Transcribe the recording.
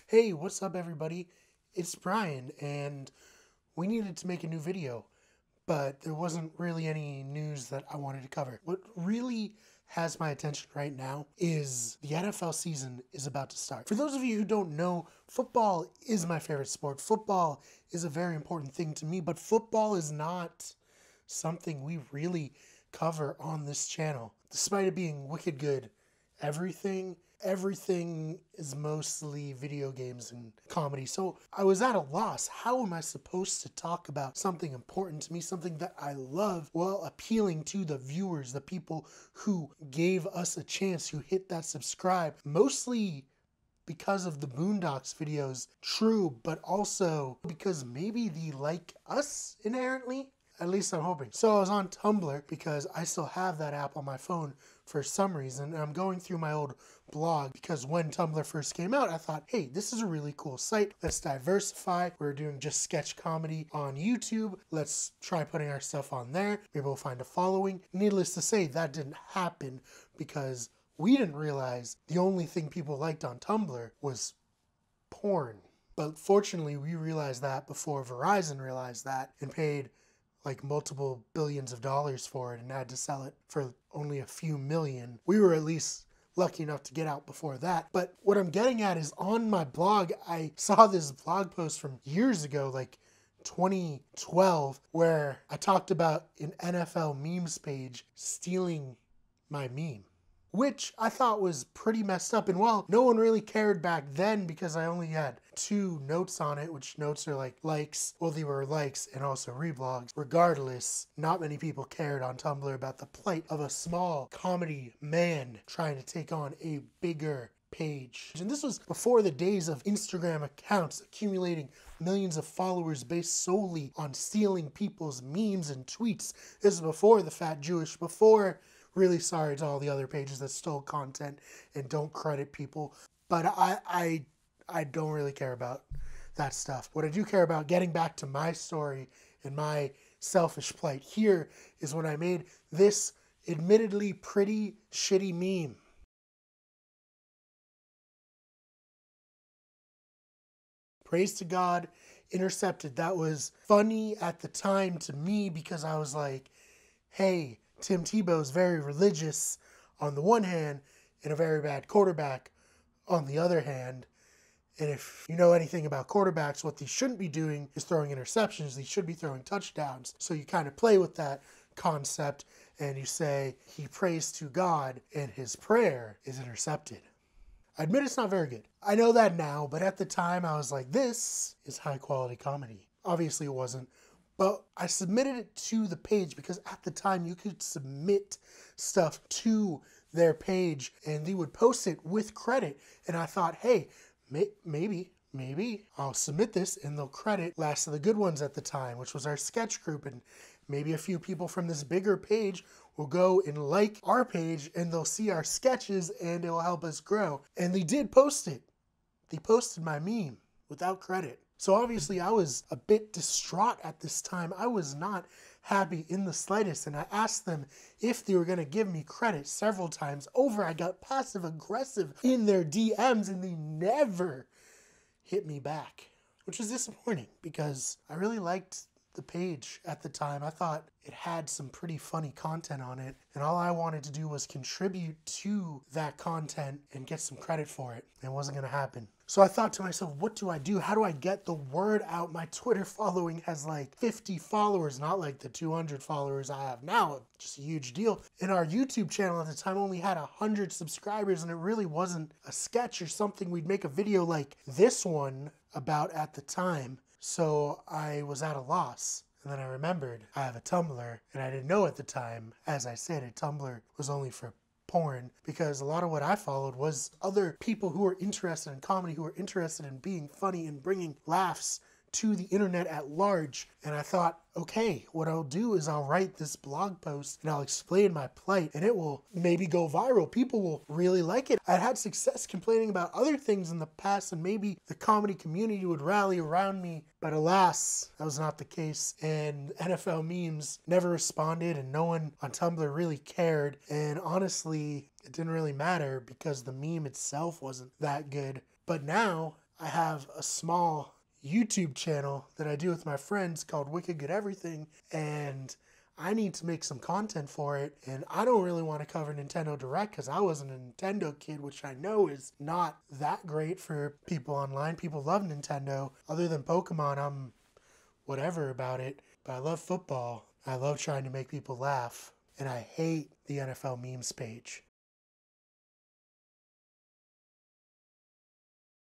Hey, what's up everybody? It's Brian, and we needed to make a new video, but there wasn't really any news that I wanted to cover. What really has my attention right now is the NFL season is about to start. For those of you who don't know, football is my favorite sport. Football is a very important thing to me, but football is not something we really cover on this channel. Despite it being wicked good, everything is mostly video games and comedy. So I was at a loss. How am I supposed to talk about something important to me, something that I love, while appealing to the viewers, the people who gave us a chance, who hit that subscribe, mostly because of the Boondocks videos, true, but also because maybe they like us inherently. At least I'm hoping. So I was on Tumblr because I still have that app on my phone for some reason. And I'm going through my old blog because when Tumblr first came out, I thought, hey, this is a really cool site. Let's diversify. We're doing just sketch comedy on YouTube. Let's try putting our stuff on there. Maybe we'll find a following. Needless to say, that didn't happen because we didn't realize the only thing people liked on Tumblr was porn. But fortunately, we realized that before Verizon realized that and paid like multiple billions of dollars for it and had to sell it for only a few million. We were at least lucky enough to get out before that. But what I'm getting at is on my blog, I saw this blog post from years ago, like 2012, where I talked about an NFL memes page stealing my meme, which I thought was pretty messed up. And well, no one really cared back then because I only had 2 notes on it, which notes are like likes. Well, they were likes and also reblogs. Regardless, not many people cared on Tumblr about the plight of a small comedy man trying to take on a bigger page. And this was before the days of Instagram accounts accumulating millions of followers based solely on stealing people's memes and tweets. This is before the Fat Jewish, before... Really sorry to all the other pages that stole content and don't credit people, but I don't really care about that stuff. What I do care about, getting back to my story and my selfish plight here, is when I made this admittedly pretty shitty meme. Praise to God, intercepted. That was funny at the time to me because I was like, hey, Tim Tebow is very religious on the one hand and a very bad quarterback on the other hand. And if you know anything about quarterbacks, what they shouldn't be doing is throwing interceptions. They should be throwing touchdowns. So you kind of play with that concept and you say he prays to God and his prayer is intercepted. I admit it's not very good. I know that now, but at the time I was like, this is high quality comedy. Obviously it wasn't. But I submitted it to the page because at the time you could submit stuff to their page and they would post it with credit. And I thought, hey, maybe I'll submit this and they'll credit Last of the Good Ones at the time, which was our sketch group. And maybe a few people from this bigger page will go and like our page and they'll see our sketches and it will help us grow. And they did post it. They posted my meme without credit. So obviously I was a bit distraught at this time. I was not happy in the slightest. And I asked them if they were going to give me credit several times over. I got passive aggressive in their DMs and they never hit me back, which was disappointing because I really liked the page at the time. I thought it had some pretty funny content on it. And all I wanted to do was contribute to that content and get some credit for it. It wasn't going to happen. So I thought to myself, what do I do? How do I get the word out? My Twitter following has like 50 followers, not like the 200 followers I have now. Just a huge deal. And our YouTube channel at the time only had 100 subscribers, and it really wasn't a sketch or something we'd make a video like this one about at the time. So I was at a loss. And then I remembered I have a Tumblr, and I didn't know at the time, as I said, a Tumblr was only for porn, because a lot of what I followed was other people who were interested in comedy, who were interested in being funny and bringing laughs to the internet at large. And I thought, okay, what I'll do is I'll write this blog post and I'll explain my plight and it will maybe go viral. People will really like it. I'd had success complaining about other things in the past and maybe the comedy community would rally around me. But alas, that was not the case. And NFL memes never responded and no one on Tumblr really cared. And honestly, it didn't really matter because the meme itself wasn't that good. But now I have a small YouTube channel that I do with my friends called Wicked Good Everything, and I need to make some content for it, and I don't really want to cover Nintendo Direct because I wasn't a Nintendo kid, which I know is not that great for people online. People love Nintendo. Other than Pokemon, I'm whatever about it, but I love football. I love trying to make people laugh, and I hate the NFL memes page.